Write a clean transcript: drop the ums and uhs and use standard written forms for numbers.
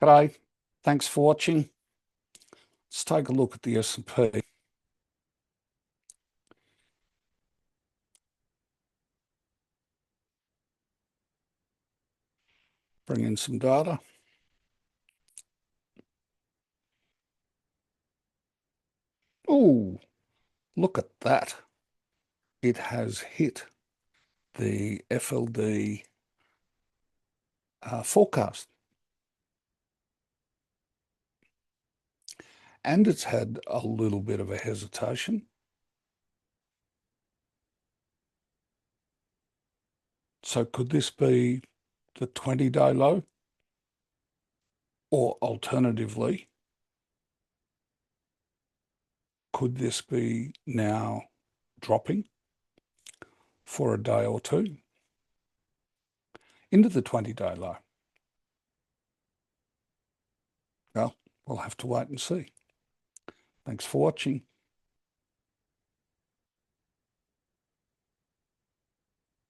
G'day, thanks for watching. Let's take a look at the S&P. Bring in some data. Oh, look at that. It has hit the FLD forecast. And it's had a little bit of a hesitation. So could this be the 20-day low? Or alternatively, could this be now dropping for a day or two into the 20-day low? Well, we'll have to wait and see. Thanks for watching.